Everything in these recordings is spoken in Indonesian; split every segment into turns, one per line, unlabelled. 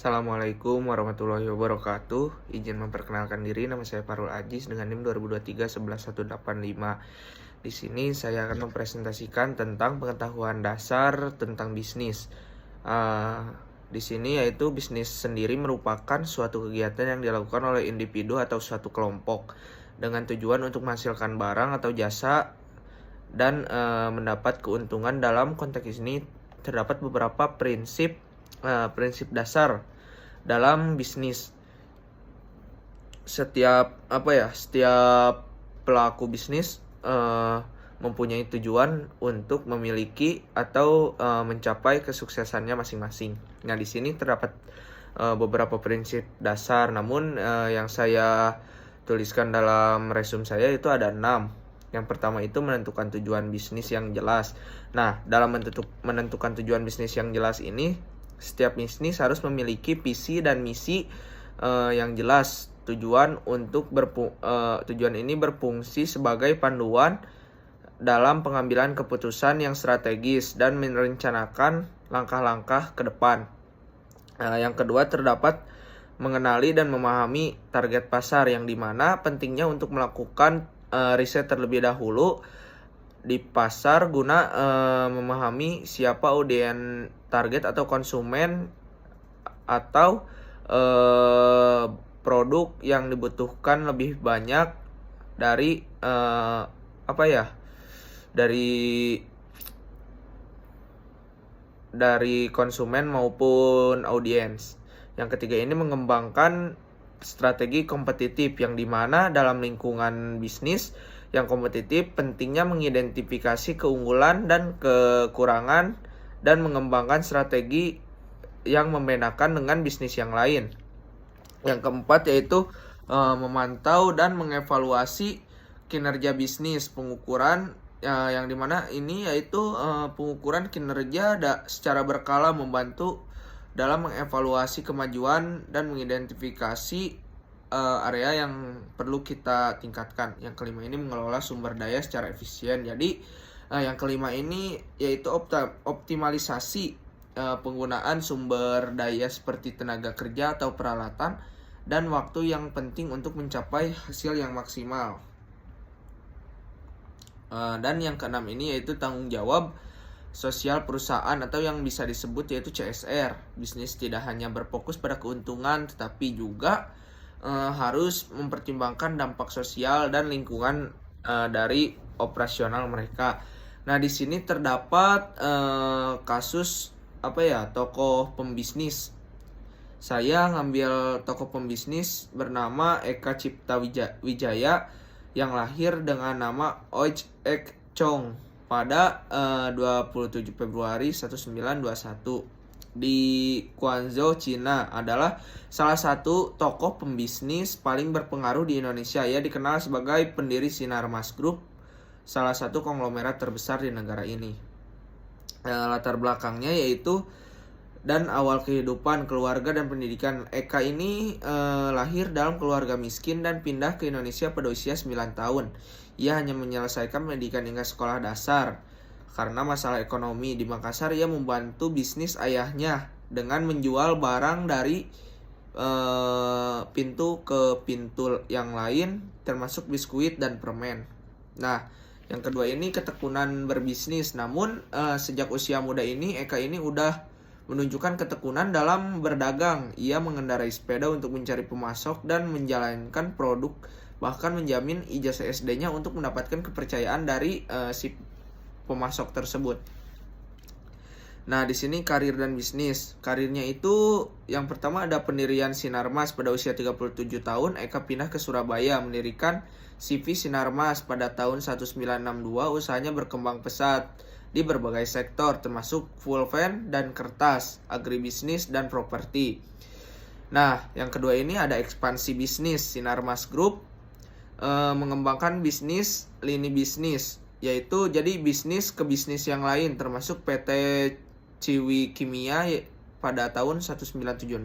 Assalamualaikum warahmatullahi wabarakatuh. Izin memperkenalkan diri, nama saya Farul Ajis dengan NIM 2023 11185. Di sini saya akan mempresentasikan tentang pengetahuan dasar tentang bisnis. Di sini yaitu bisnis sendiri merupakan suatu kegiatan yang dilakukan oleh individu atau suatu kelompok dengan tujuan untuk menghasilkan barang atau jasa dan mendapat keuntungan. Dalam konteks ini terdapat beberapa prinsip dasar dalam bisnis. Setiap pelaku bisnis mempunyai tujuan untuk memiliki atau mencapai kesuksesannya masing-masing. Nah, di sini terdapat beberapa prinsip dasar, namun yang saya tuliskan dalam resume saya itu ada 6. Yang pertama itu menentukan tujuan bisnis yang jelas. Nah, dalam menentukan tujuan bisnis yang jelas ini, setiap bisnis harus memiliki visi dan misi yang jelas. Tujuan ini berfungsi sebagai panduan dalam pengambilan keputusan yang strategis dan merencanakan langkah-langkah ke depan. Yang kedua terdapat mengenali dan memahami target pasar, yang dimana pentingnya untuk melakukan riset terlebih dahulu di pasar guna memahami siapa audiens target atau konsumen atau produk yang dibutuhkan lebih banyak dari dari konsumen maupun audiens. Yang ketiga ini mengembangkan strategi kompetitif, yang dimana dalam lingkungan bisnis yang kompetitif pentingnya mengidentifikasi keunggulan dan kekurangan dan mengembangkan strategi yang membedakan dengan bisnis yang lain. Yang keempat yaitu memantau dan mengevaluasi kinerja bisnis. Pengukuran yang dimana ini yaitu pengukuran kinerja secara berkala membantu dalam mengevaluasi kemajuan dan mengidentifikasi area yang perlu kita tingkatkan. Yang kelima ini mengelola sumber daya secara efisien. Jadi yang kelima ini yaitu optimalisasi penggunaan sumber daya seperti tenaga kerja atau peralatan dan waktu yang penting untuk mencapai hasil yang maksimal. Dan yang keenam ini yaitu tanggung jawab sosial perusahaan atau yang bisa disebut yaitu CSR. Bisnis tidak hanya berfokus pada keuntungan, tetapi juga harus mempertimbangkan dampak sosial dan lingkungan dari operasional mereka. Nah, di sini terdapat kasus tokoh pembisnis. Saya ngambil tokoh pembisnis bernama Eka Cipta Wijaya yang lahir dengan nama Oj Ek Chong pada 27 Februari 1921 di Guangzhou, Cina. Adalah salah satu tokoh pembisnis paling berpengaruh di Indonesia. Ia dikenal sebagai pendiri Sinarmas Group, salah satu konglomerat terbesar di negara ini. Latar belakangnya yaitu dan awal kehidupan, keluarga dan pendidikan. Eka ini lahir dalam keluarga miskin dan pindah ke Indonesia pada usia 9 tahun. Ia hanya menyelesaikan pendidikan hingga sekolah dasar. Karena masalah ekonomi di Makassar, ia membantu bisnis ayahnya dengan menjual barang dari pintu ke pintu yang lain, termasuk biskuit dan permen. Nah, yang kedua ini ketekunan berbisnis. Namun sejak usia muda ini, Eka ini udah menunjukkan ketekunan dalam berdagang. Ia mengendarai sepeda untuk mencari pemasok dan menjalankan produk, bahkan menjamin ijazah SD-nya untuk mendapatkan kepercayaan dari si pemasok tersebut. Nah, di sini karir dan bisnis. Karirnya itu yang pertama ada pendirian Sinarmas pada usia 37 tahun. Eka pindah ke Surabaya mendirikan CV Sinarmas pada tahun 1962. Usahanya berkembang pesat di berbagai sektor termasuk pulpen dan kertas, agribisnis dan properti. Nah, yang kedua ini ada ekspansi bisnis. Sinarmas Group mengembangkan bisnis lini bisnis, yaitu jadi bisnis ke bisnis yang lain termasuk PT Ciwi Kimia pada tahun 1976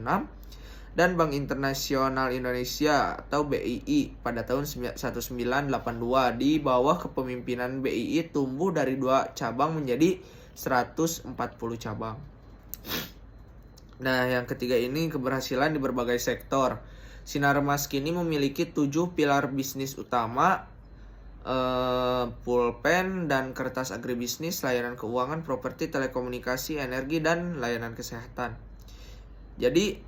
dan Bank Internasional Indonesia atau BII pada tahun 1982. Di bawah kepemimpinan BII tumbuh dari 2 cabang menjadi 140 cabang. Nah, yang ketiga ini keberhasilan di berbagai sektor. Sinar Mas kini memiliki 7 pilar bisnis utama, pulpen dan kertas agribisnis, layanan keuangan, properti, telekomunikasi, energi, dan layanan kesehatan. Jadi,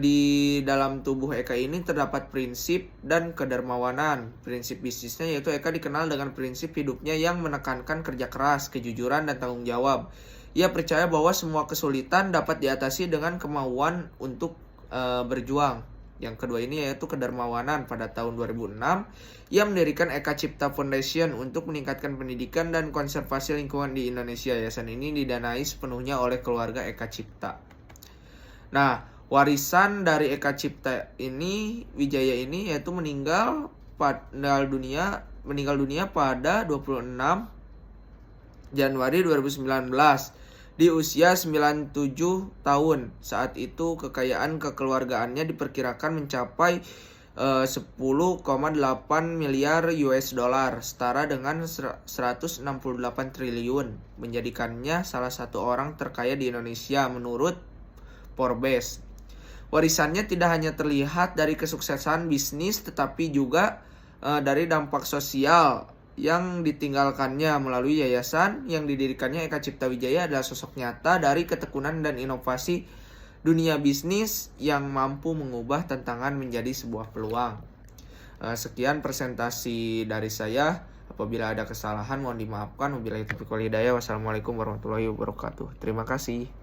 di dalam tubuh Eka ini terdapat prinsip dan kedermawanan. Prinsip bisnisnya yaitu Eka dikenal dengan prinsip hidupnya yang menekankan kerja keras, kejujuran, dan tanggung jawab. Ia percaya bahwa semua kesulitan dapat diatasi dengan kemauan untuk berjuang. Yang kedua ini yaitu kedermawanan. Pada tahun 2006, ia mendirikan Eka Cipta Foundation untuk meningkatkan pendidikan dan konservasi lingkungan di Indonesia. Yayasan ini didanai sepenuhnya oleh keluarga Eka Cipta. Nah, warisan dari Eka Cipta ini, Wijaya ini, yaitu meninggal dunia pada 26 Januari 2019 di usia 97 tahun. Saat itu kekayaan kekeluargaannya diperkirakan mencapai 10,8 miliar US dollar, setara dengan 168 triliun, menjadikannya salah satu orang terkaya di Indonesia menurut Forbes. Warisannya tidak hanya terlihat dari kesuksesan bisnis, tetapi juga dari dampak sosial yang ditinggalkannya. Melalui yayasan yang didirikannya, Eka Cipta Wijaya adalah sosok nyata dari ketekunan dan inovasi dunia bisnis yang mampu mengubah tantangan menjadi sebuah peluang. Sekian presentasi dari saya. Apabila ada kesalahan mohon dimaafkan. Wabillahi taufiq wal hidayah. Wassalamualaikum warahmatullahi wabarakatuh. Terima kasih.